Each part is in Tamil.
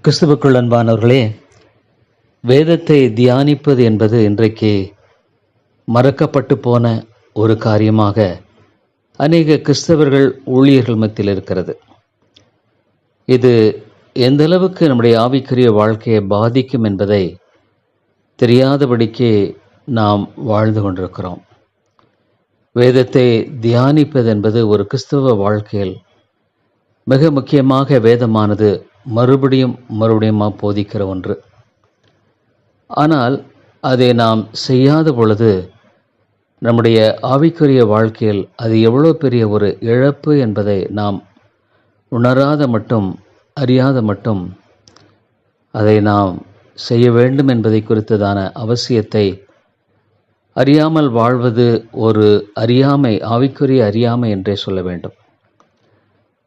கிறிஸ்துவுக்குள் அன்பானவர்களே, வேதத்தை தியானிப்பது என்பது இன்றைக்கு மறக்கப்பட்டு போன ஒரு காரியமாக அநேக கிறிஸ்தவர்கள் ஊழியர்கள் மத்தியில் இருக்கிறது. இது எந்த அளவுக்கு நம்முடைய ஆவிக்குரிய வாழ்க்கையை பாதிக்கும் என்பதை தெரியாதபடிக்கு நாம் வாழ்ந்து கொண்டிருக்கிறோம். வேதத்தை தியானிப்பது என்பது ஒரு கிறிஸ்தவ வாழ்க்கையில் மிக முக்கியமாக வேதமானது மறுபடியும் போதிக்கிற ஒன்று. ஆனால் அதை நாம் செய்யாத பொழுது நம்முடைய ஆவிக்குரிய வாழ்க்கையில் அது எவ்வளோ பெரிய ஒரு இழப்பு என்பதை நாம் உணராத மட்டும், அறியாத மட்டும் அதை நாம் செய்ய வேண்டும் என்பதை குறித்ததான அவசியத்தை அறியாமல் வாழ்வது ஒரு அறியாமை, ஆவிக்குரிய அறியாமை என்றே சொல்ல வேண்டும்.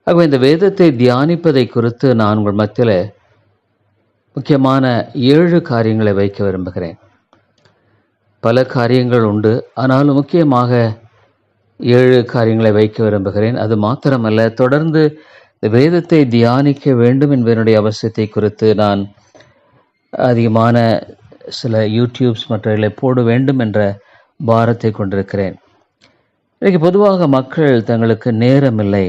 ஆகவே இந்த வேதத்தை தியானிப்பதை குறித்து நான் உங்கள் மத்தியில் முக்கியமான 7 காரியங்களை வைக்க விரும்புகிறேன். பல காரியங்கள் உண்டு, ஆனாலும் முக்கியமாக 7 காரியங்களை வைக்க விரும்புகிறேன். அது மாத்திரமல்ல, தொடர்ந்து இந்த வேதத்தை தியானிக்க வேண்டும் என்பதனுடைய அவசியத்தை குறித்து நான் அதிகமான சில யூடியூப்ஸ் மற்றவர்களை போட வேண்டும் என்ற பாரத்தை கொண்டிருக்கிறேன். இன்றைக்கு பொதுவாக மக்கள் தங்களுக்கு நேரமில்லை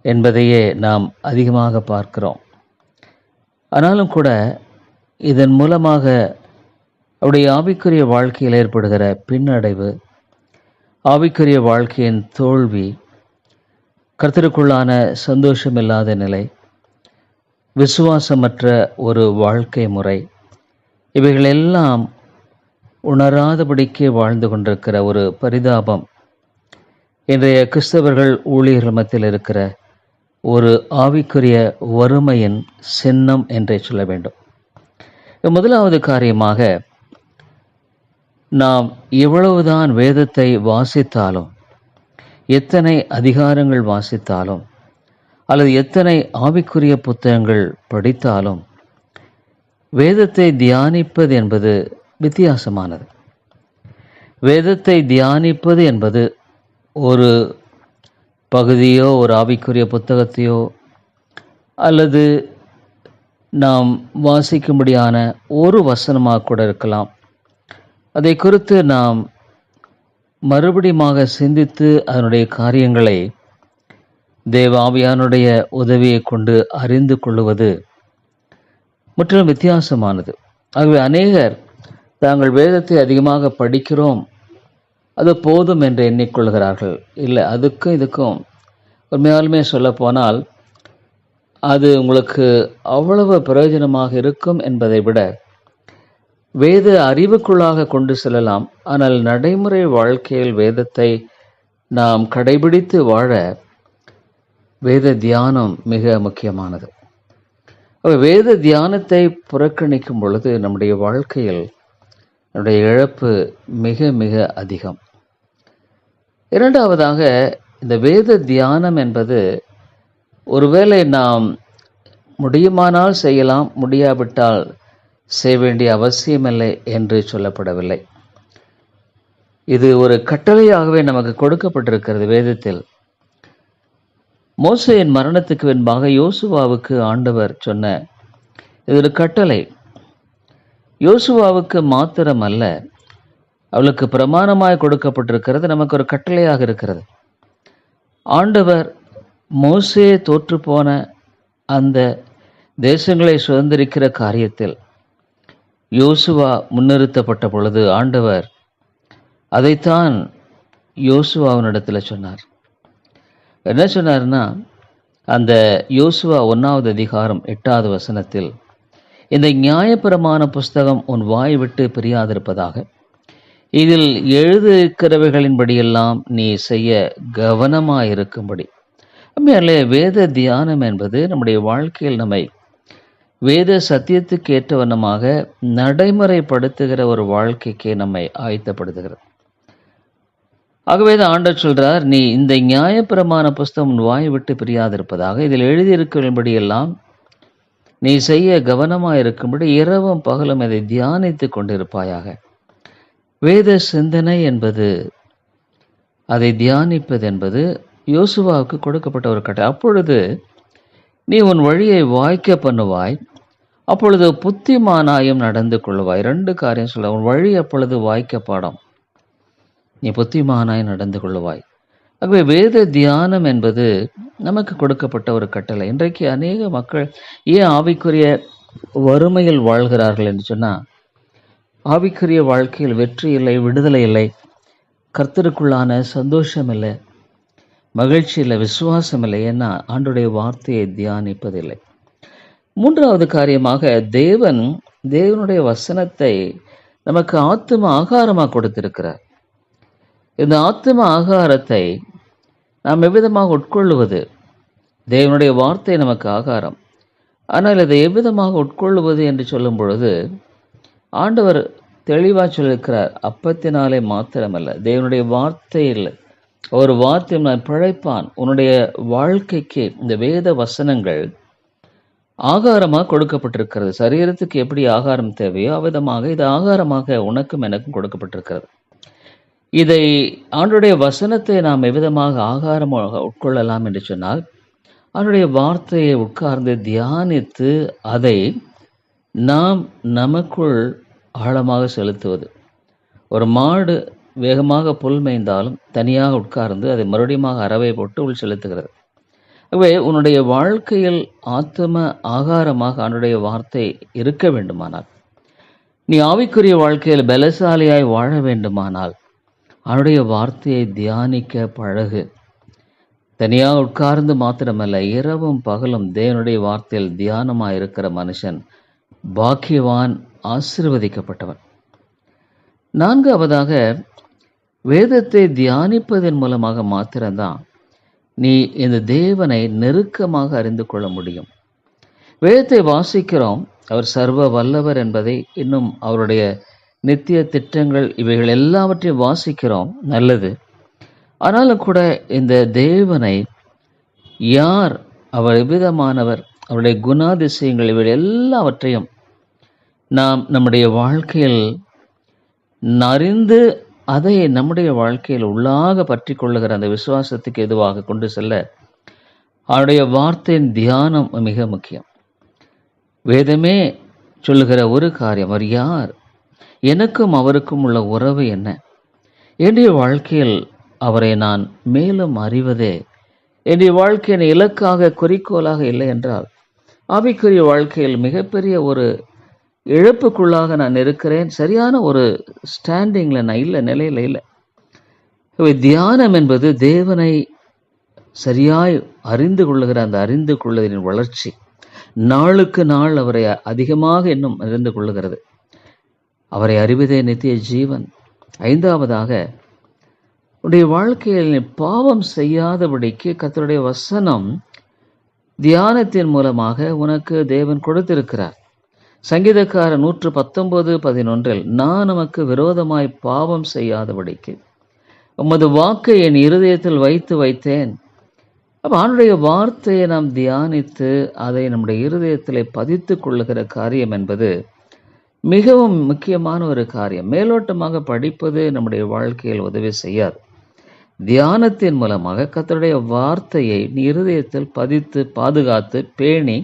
என்பதையே நாம் அதிகமாக பார்க்கிறோம். ஆனாலும் கூட இதன் மூலமாக அவருடைய ஆவிக்குரிய வாழ்க்கையில் ஏற்படுகிற பின்னடைவு, ஆவிக்குரிய வாழ்க்கையின் தோல்வி, கர்த்தருக்குள்ளான சந்தோஷமில்லாத நிலை, விசுவாசமற்ற ஒரு வாழ்க்கை முறை, இவைகளெல்லாம் உணராதபடிக்கு வாழ்ந்து கொண்டிருக்கிற ஒரு பரிதாபம் இன்றைய கிறிஸ்தவர்கள் ஊழியர்கள் மத்தியில் இருக்கிற ஒரு ஆவிக்குரிய வறுமையின் சின்னம் என்றே சொல்ல வேண்டும். முதலாவது காரியமாக, நாம் எவ்வளவுதான் வேதத்தை வாசித்தாலும், எத்தனை அதிகாரங்கள் வாசித்தாலும், அல்லது எத்தனை ஆவிக்குரிய புத்தகங்கள் படித்தாலும், வேதத்தை தியானிப்பது என்பது வித்தியாசமானது. வேதத்தை தியானிப்பது என்பது ஒரு பகுதியோ, ஒரு ஆவிக்குரிய புத்தகத்தையோ, அல்லது நாம் வாசிக்கும்படியான ஒரு வசனமாக கூட இருக்கலாம். அதை குறித்து நாம் மறுபடியுமாக சிந்தித்து அதனுடைய காரியங்களை தேவ ஆவியானுடைய உதவியை கொண்டு அறிந்து கொள்ளுவது முற்றிலும் வித்தியாசமானது. ஆகவே அநேகர் தாங்கள் வேதத்தை அதிகமாக படிக்கிறோம், அது போதும் என்று எண்ணிக்கொள்கிறார்கள். இல்லை, அதுக்கும் இதுக்கும் உண்மையாலுமே சொல்ல போனால் அது உங்களுக்கு அவ்வளவு பிரயோஜனமாக இருக்கும் என்பதை விட வேத அறிவுக்குள்ளாக கொண்டு செல்லலாம். ஆனால் நடைமுறை வாழ்க்கையில் வேதத்தை நாம் கடைபிடித்து வாழ வேத தியானம் மிக முக்கியமானது. வேத தியானத்தை புறக்கணிக்கும் பொழுது நம்முடைய வாழ்க்கையில் நம்முடைய இழப்பு மிக மிக அதிகம். இரண்டாவதாக, இந்த வேத தியானம் என்பது ஒருவேளை நாம் முடியுமானால் செய்யலாம், முடியாவிட்டால் செய்ய வேண்டிய அவசியமில்லை என்று சொல்லப்படவில்லை. இது ஒரு கட்டளையாகவே நமக்கு கொடுக்கப்பட்டிருக்கிறது வேதத்தில். மோசேயின் மரணத்துக்கு பின்பாக யோசுவாவுக்கு ஆண்டவர் சொன்ன இது ஒரு கட்டளை. யோசுவாவுக்கு மாத்திரமல்ல, அவளுக்கு பிரமாணமாய் கொடுக்கப்பட்டிருக்கிறது, நமக்கு ஒரு கட்டளையாக இருக்கிறது. ஆண்டவர் மோசே தோற்று போன அந்த தேசங்களை சுதந்திரிக்கிற காரியத்தில் யோசுவா முன்னிறுத்தப்பட்ட பொழுது ஆண்டவர் அதைத்தான் யோசுவாவினிடத்தில் சொன்னார். என்ன சொன்னார்னா, அந்த யோசுவா 1வது அதிகாரம் 8வது வசனத்தில், இந்த நியாயப்பிரமாண புஸ்தகம் உன் வாய் விட்டு பிரியாதிருப்பதாக, இதில் எழுதியிருக்கிறவைகளின்படியெல்லாம் நீ செய்ய கவனமாயிருக்கும்படி. உண்மையாலே வேத தியானம் என்பது நம்முடைய வாழ்க்கையில் நம்மை வேத சத்தியத்துக்கு ஏற்ற வண்ணமாக நடைமுறைப்படுத்துகிற ஒரு வாழ்க்கைக்கு நம்மை ஆயத்தப்படுத்துகிறது. ஆகவே தான் ஆண்டவர் சொல்றார், நீ இந்த நியாயப்பிரமாண புஸ்தகம் உன் வாய் விட்டு பிரியாதிருப்பதாக, இதில் எழுதியிருக்கிறபடியெல்லாம் நீ செய்ய கவனமாயிருக்கும்படி இரவும் பகலும் இதை தியானித்து கொண்டிருப்பாயாக. வேத சிந்தனை என்பது, அதை தியானிப்பது என்பது யோசுவாவுக்கு கொடுக்கப்பட்ட ஒரு கட்டளை. அப்பொழுது நீ உன் வழியை வாய்க்க பண்ணுவாய், அப்பொழுது புத்திமானாயும் நடந்து கொள்வாய். 2 காரியம் சொல்ல, உன் வழி அப்பொழுது வாய்க்கப்படும், நீ புத்திமானாய் நடந்து கொள்வாய். ஆகவே வேத தியானம் என்பது நமக்கு கொடுக்கப்பட்ட ஒரு கட்டளை. இன்றைக்கு அநேக மக்கள் ஏன் ஆவிக்குரிய வறுமையில் வாழ்கிறார்கள் என்று சொன்னால், ஆவிக்குரிய வாழ்க்கையில் வெற்றி இல்லை, விடுதலை இல்லை, கர்த்தருக்குள்ளான சந்தோஷம் இல்லை, மகிழ்ச்சி இல்லை, விசுவாசம் இல்லை. ஏன்னா ஆண்டுடைய வார்த்தையை தியானிப்பதில்லை. 3வது காரியமாக, தேவனுடைய வசனத்தை நமக்கு ஆத்தும ஆகாரமாக கொடுத்திருக்கிறார். இந்த ஆத்தும ஆகாரத்தை நாம் எவ்விதமாக உட்கொள்ளுவது? தேவனுடைய வார்த்தை நமக்கு ஆகாரம். ஆனால் இதை எவ்விதமாக உட்கொள்ளுவது என்று சொல்லும் பொழுது ஆண்டவர் தெளிவாக சொல்லியிருக்கிறார், அப்பத்தினாலே மாத்திரமல்ல, தேவனுடைய வார்த்தையில் ஒரு வார்த்தை நான் பிழைப்பான். உன்னுடைய வாழ்க்கைக்கு இந்த வேத வசனங்கள் ஆகாரமாக கொடுக்கப்பட்டிருக்கிறது. சரீரத்துக்கு எப்படி ஆகாரம் தேவையோ அவ்விதமாக இது ஆகாரமாக உனக்கும் எனக்கும் கொடுக்கப்பட்டிருக்கிறது. இதை ஆண்டுடைய வசனத்தை நாம் எவ்விதமாக ஆகாரமாக உட்கொள்ளலாம் என்று சொன்னால், அவருடைய வார்த்தையை உட்கார்ந்து தியானித்து அதை நாம் நமக்குள் ஆழமாக செலுத்துவது. ஒரு மாடு வேகமாக புல் மேய்ந்தாலும் தனியாக உட்கார்ந்து அதை மறுபடியும் அரவை போட்டு உள் செலுத்துகிறது. ஆகவே உன்னுடைய வாழ்க்கையில் ஆத்தும ஆகாரமாக அவனுடைய வார்த்தை இருக்க வேண்டுமானால், நீ ஆவிக்குரிய வாழ்க்கையில் பலசாலியாய் வாழ வேண்டுமானால் அவனுடைய வார்த்தையை தியானிக்க பழகு. தனியாக உட்கார்ந்து மாத்திரமல்ல, இரவும் பகலும் தேவனுடைய வார்த்தையில் தியானமாக இருக்கிற மனுஷன் பாக்கியவான், ஆசீர்வதிக்கப்பட்டவன். 4வதாக, வேதத்தை தியானிப்பதன் மூலமாக மாத்திரம்தான் நீ இந்த தேவனை நெருக்கமாக அறிந்து கொள்ள முடியும். வேதத்தை வாசிக்கிறோம், அவர் சர்வ வல்லவர் என்பதை, இன்னும் அவருடைய நித்திய திட்டங்கள், இவைகள் எல்லாவற்றையும் வாசிக்கிறோம், நல்லது. ஆனாலும் கூட இந்த தேவனை யார், அவர் எவ்விதமானவர், அவருடைய குணாதிசயங்கள், இவைகள் எல்லாவற்றையும் நாம் நம்முடைய வாழ்க்கையில் அறிந்து அதை நம்முடைய வாழ்க்கையில் உள்ளாக பற்றி கொள்ளுகிற அந்த விசுவாசத்துக்கு எதுவாக கொண்டு செல்ல அவருடைய வார்த்தையின் தியானம் மிக முக்கியம். வேதமே சொல்லுகிற ஒரு காரியம், அவர் யார், எனக்கும் அவருக்கும் உள்ள உறவு என்ன, என்னுடைய வாழ்க்கையில் அவரை நான் மேலும் அறிவதே என்னுடைய வாழ்க்கையின் இலக்காக குறிக்கோளாக இல்லை என்றால், ஆவிக்குரிய வாழ்க்கையில் மிகப்பெரிய ஒரு இழப்புக்குள்ளாக நான் இருக்கிறேன். சரியான ஒரு ஸ்டாண்டிங்கில் நான் இல்லை, நிலையில் இல்லை. தியானம் என்பது தேவனை சரியாய் அறிந்து கொள்ளுகிற அந்த அறிந்து கொள்ளுதலின் வளர்ச்சி. நாளுக்கு நாள் அவரை அதிகமாக இன்னும் அறிந்து கொள்ளுகிறது. அவரை அறிவதே நித்திய ஜீவன். 5வதாக, உன்னுடைய வாழ்க்கையில் பாவம் செய்யாதபடிக்கு கர்த்தருடைய வசனம் தியானத்தின் மூலமாக உனக்கு தேவன் கொடுத்திருக்கிறார். சங்கீதக்காரர் 119:11 நான் நமக்கு விரோதமாய் பாவம் செய்யாதபடிக்கு உமது வாக்கை என் இருதயத்தில் வைத்தேன். அப்போ அவனுடைய வார்த்தையை நாம் தியானித்து அதை நம்முடைய இருதயத்தில் பதித்து கொள்ளுகிற காரியம் என்பது மிகவும் முக்கியமான ஒரு காரியம். மேலோட்டமாக படிப்பது நம்முடைய வாழ்க்கையில் உதவி செய்யாது. தியானத்தின் மூலமாக கர்த்தருடைய வார்த்தையை நீ இருதயத்தில் பதித்து பாதுகாத்து பேணி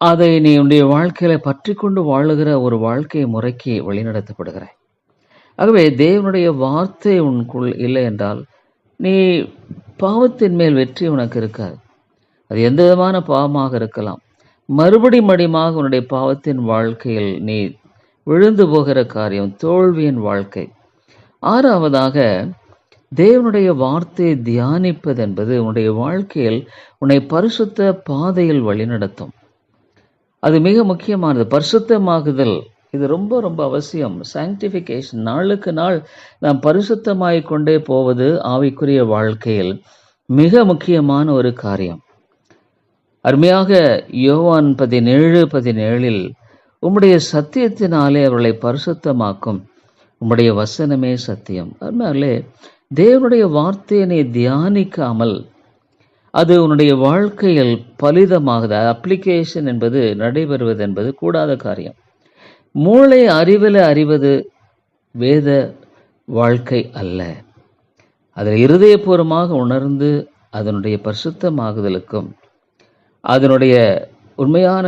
அதை நீ உன்னுடைய வாழ்க்கையில பற்றி கொண்டு வாழுகிற ஒரு வாழ்க்கை முறைக்கு வழிநடத்தப்படுகிறாய். ஆகவே தேவனுடைய வார்த்தை உனக்குள் இல்லை என்றால் நீ பாவத்தின் மேல் வெற்றி உனக்கு இருக்காது. அது எந்த விதமான பாவமாக இருக்கலாம். மறுபடியும் உன்னுடைய பாவத்தின் வாழ்க்கையில் நீ விழுந்து போகிற காரியம் தோல்வியின் வாழ்க்கை. 6வதாக, தேவனுடைய வார்த்தையை தியானிப்பது என்பது உன்னுடைய வாழ்க்கையில் உன்னை பரிசுத்த பாதையில் வழிநடத்தும். அது மிக முக்கியமானது. பரிசுத்தமாகுதல் இது ரொம்ப ரொம்ப அவசியம். சாங்டிஃபிகேஷன், நாளுக்கு நாள் நாம் பரிசுத்தமாய் கொண்டே போவது ஆவிக்குரிய வாழ்க்கையில் மிக முக்கியமான ஒரு காரியம். அருமையாக யோவான் 17:17 உம்முடைய சத்தியத்தினாலே அவர்களை பரிசுத்தமாக்கும், உம்முடைய வசனமே சத்தியம். அருமையாலே, தேவனுடைய வார்த்தையை தியானிக்காமல் அது உன்னுடைய வாழ்க்கையில் பலிதமாகுது, அப்ளிகேஷன் என்பது நடைபெறுவது என்பது கூடாத காரியம். மூளை அறிவில் அறிவது வேத வாழ்க்கை அல்ல. அதில் இருதயபூர்வமாக உணர்ந்து அதனுடைய பரிசுத்தமாகுதலுக்கும் அதனுடைய உண்மையான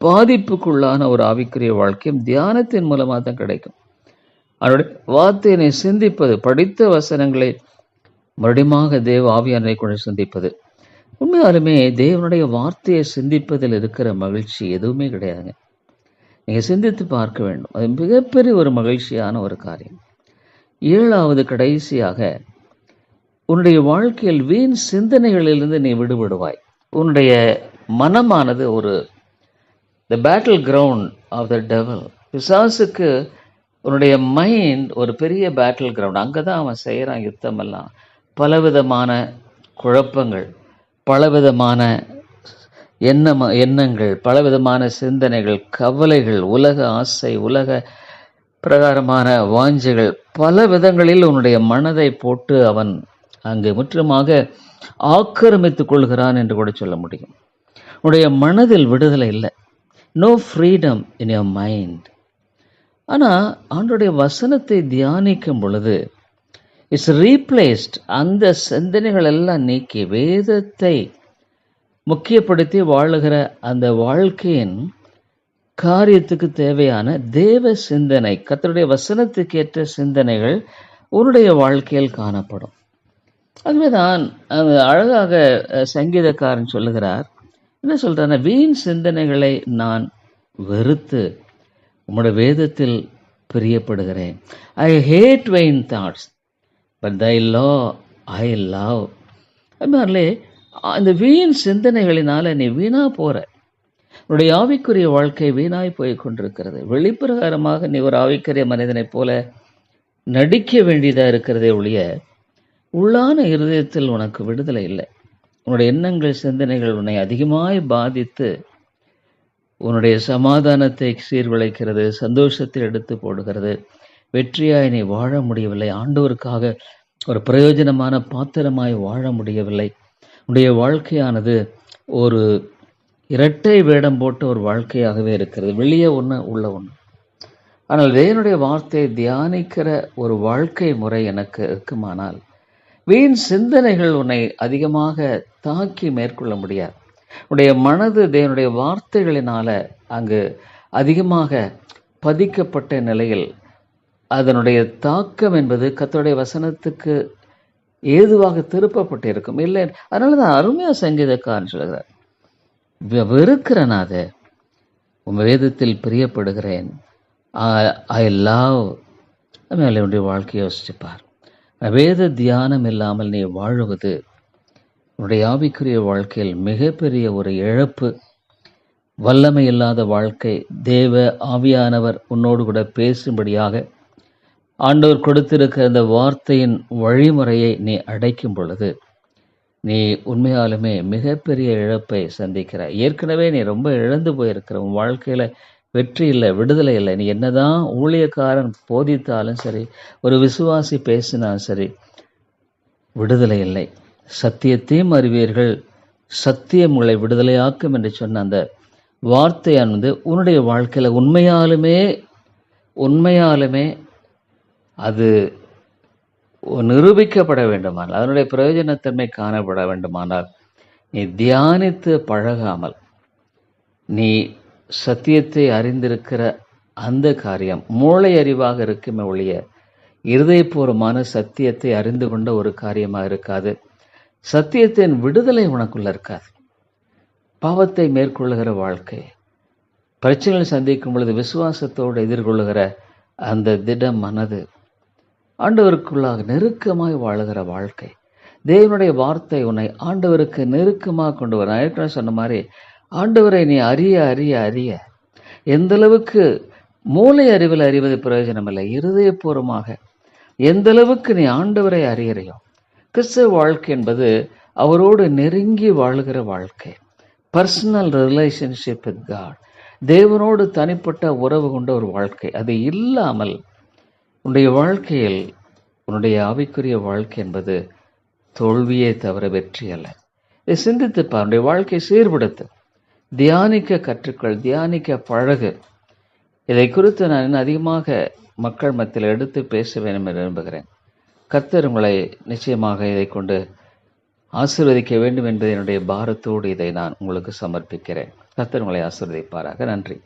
பாதிப்புக்குள்ளான ஒரு ஆவிக்குரிய வாழ்க்கையும் தியானத்தின் மூலமாக தான் கிடைக்கும். அவருடைய வார்த்தையினை சிந்திப்பது, படித்த வசனங்களை மறுபடியும் தேவ ஆவியானவரை கொண்டு சிந்திப்பது. உண்மையாலுமே தேவனுடைய வார்த்தையை சிந்திப்பதில் இருக்கிற மகிழ்ச்சி எதுவுமே கிடையாதுங்க. நீங்கள் சிந்தித்து பார்க்க வேண்டும். அது மிகப்பெரிய ஒரு மகிழ்ச்சியான ஒரு காரியம். 7வது கடைசியாக, உன்னுடைய வாழ்க்கையில் வீண் சிந்தனைகளிலிருந்து நீ விடுபடுவாய். உன்னுடைய மனமானது ஒரு the battle ground of the devil. பிசாசுக்கு உன்னுடைய மைண்ட் ஒரு பெரிய பேட்டில் கிரவுண்ட். அங்கே தான் அவன் செய்கிறான் யுத்தமெல்லாம். பலவிதமான குழப்பங்கள், பலவிதமான எண்ணங்கள், பலவிதமான சிந்தனைகள், கவலைகள், உலக ஆசை, உலக பிரகாரமான வாஞ்சைகள், பல விதங்களில் உன்னுடைய மனதை போட்டு அவன் அங்கு முற்றுமாக ஆக்கிரமித்துக் கொள்கிறான் என்று கூட சொல்ல முடியும். உன்னுடைய மனதில் விடுதலை இல்லை. No freedom in your mind. ஆனால் ஆண்டவருடைய வசனத்தை தியானிக்கும் பொழுது இட்ஸ் ரீப்ளேஸ்ட். அந்த சிந்தனைகள் எல்லாம் நீக்கி வேதத்தை முக்கியப்படுத்தி வாழுகிற அந்த வாழ்க்கையின் காரியத்துக்கு தேவையான தேவ சிந்தனை, கர்த்தருடைய வசனத்துக்கு ஏற்ற சிந்தனைகள் உன்னுடைய வாழ்க்கையில் காணப்படும். அதுவேதான் அழகாக சங்கீதக்காரன் சொல்லுகிறார். என்ன சொல்றாருன்னா, வீண் சிந்தனைகளை நான் வெறுத்து உம்முடைய வேதத்தில் பிரியப்படுகிறேன். I hate vain thoughts but thy law I love. அதனாலே அந்த வீண் சிந்தனைகளினால நீ வீணா போற. உன்னுடைய ஆவிக்குரிய வாழ்க்கை வீணாய் போய் கொண்டிருக்கிறது. வெளிப்பிரகாரமாக நீ ஒரு ஆவிக்குரிய மனிதனைப் போல நடிக்க வேண்டியதாக இருக்கிறதே ஒழிய உள்ளான இருதயத்தில் உனக்கு விடுதலை இல்லை. உன்னுடைய எண்ணங்கள், சிந்தனைகள் உன்னை அதிகமாய் பாதித்து உன்னுடைய சமாதானத்தை சீர்குலைக்கிறது, சந்தோஷத்தை எடுத்து போடுகிறது. வெற்றியாய் நீ வாழ முடியவில்லை. ஆண்டவருக்காக ஒரு பிரயோஜனமான பாத்திரமாய் வாழ முடியவில்லை. உன்னுடைய வாழ்க்கையானது ஒரு இரட்டை வேடம் போட்ட ஒரு வாழ்க்கையாகவே இருக்கிறது. வெளியே ஒன்று, உள்ள ஒன்று. ஆனால் தேவனுடைய வார்த்தையை தியானிக்கிற ஒரு வாழ்க்கை முறை எனக்கு இருக்குமானால் வீண் சிந்தனைகள் உன்னை அதிகமாக தாக்கி மேற்கொள்ள முடியாது. உன்னுடைய மனது தேவனுடைய வார்த்தைகளினால அங்கு அதிகமாக பதிக்கப்பட்ட நிலையில் அதனுடைய தாக்கம் என்பது கர்த்தருடைய வசனத்துக்கு ஏதுவாக திருப்பப்பட்டிருக்கும். இல்லை, அதனால தான் அருமையாக சங்கீதக்காரன் சொல்கிறார், வெறுக்கிறேன், அதை உன் வேதத்தில் பிரியப்படுகிறேன். I love. மேலே உன்னுடைய வாழ்க்கையை யோசிச்சுப்பார். வேத தியானம் இல்லாமல் நீ வாழுவது உன்னுடைய ஆவிக்குரிய வாழ்க்கையில் மிகப்பெரிய ஒரு இழப்பு. வல்லமை இல்லாத வாழ்க்கை. தேவ ஆவியானவர் உன்னோடு கூட பேசும்படியாக ஆண்டவர் கொடுத்திருக்கிற அந்த வார்த்தையின் வழிமுறையை நீ அடைக்கும் பொழுது நீ உண்மையாலுமே மிகப்பெரிய இழப்பை சந்திக்கிறாய். ஏற்கனவே நீ ரொம்ப இழந்து போயிருக்கிற. உன் வாழ்க்கையில் வெற்றி இல்லை, விடுதலை இல்லை. நீ என்னதான் ஊழியக்காரன் போதித்தாலும் சரி, ஒரு விசுவாசி பேசினாலும் சரி, விடுதலை இல்லை. சத்தியத்தையும் அறிவீர்கள், சத்தியம் உங்களை விடுதலையாக்கும் என்று சொன்ன அந்த வார்த்தையானது உன்னுடைய வாழ்க்கையில் உண்மையாலுமே அது நிரூபிக்கப்பட வேண்டுமானால், அதனுடைய பிரயோஜனத்தன்மை காணப்பட வேண்டுமானால் நீ தியானித்து பழகாமல், நீ சத்தியத்தை அறிந்திருக்கிற அந்த காரியம் மூளை அறிவாக இருக்குமே ஒழிய இருதயபூர்வமான சத்தியத்தை அறிந்து கொண்ட ஒரு காரியமாக இருக்காது. சத்தியத்தின் விடுதலை உனக்குள்ள இருக்காது. பாவத்தை மேற்கொள்ளுகிற வாழ்க்கை, பிரச்சனைகளை சந்திக்கும் பொழுது விசுவாசத்தோடு எதிர்கொள்ளுகிற அந்த திட மனது, ஆண்டவருக்குள்ளாக நெருக்கமாய் வாழுகிற வாழ்க்கை, தேவனுடைய வார்த்தை உன்னை ஆண்டவருக்கு நெருக்கமாக கொண்டு வர. நான் ஏற்கனவே சொன்ன மாதிரி ஆண்டவரை நீ அறிய அறிய அறிய எந்த அளவுக்கு மூளை அறிவில் அறிவது பிரயோஜனம் இல்லை, இருதயபூர்வமாக எந்த அளவுக்கு நீ ஆண்டவரை அறியறையோ. கிறிஸ்தவ வாழ்க்கை என்பது அவரோடு நெருங்கி வாழுகிற வாழ்க்கை. பர்சனல் ரிலேஷன்ஷிப் வித் காட், தேவனோடு தனிப்பட்ட உறவு கொண்ட ஒரு வாழ்க்கை. அது இல்லாமல் உன்னுடைய வாழ்க்கையில் உன்னுடைய ஆவிக்குரிய வாழ்க்கை என்பது தோல்வியே தவிர வெற்றி அல்ல. இதை சிந்தித்துப்பார். உன்னுடைய வாழ்க்கையை சீர்படுத்து. தியானிக்க கற்றுக்கள், தியானிக்க பழகு. இதை குறித்து நான் இன்னும் அதிகமாக மக்கள் மத்தியில் எடுத்து பேச வேண்டும் என்று விரும்புகிறேன். கர்த்தர் உங்களை நிச்சயமாக இதை கொண்டு ஆசீர்வதிக்க வேண்டும் என்பது என்னுடைய பாரத்தோடு இதை நான் உங்களுக்கு சமர்ப்பிக்கிறேன். கர்த்தர் உங்களை ஆசீர்வதிப்பாராக. நன்றி.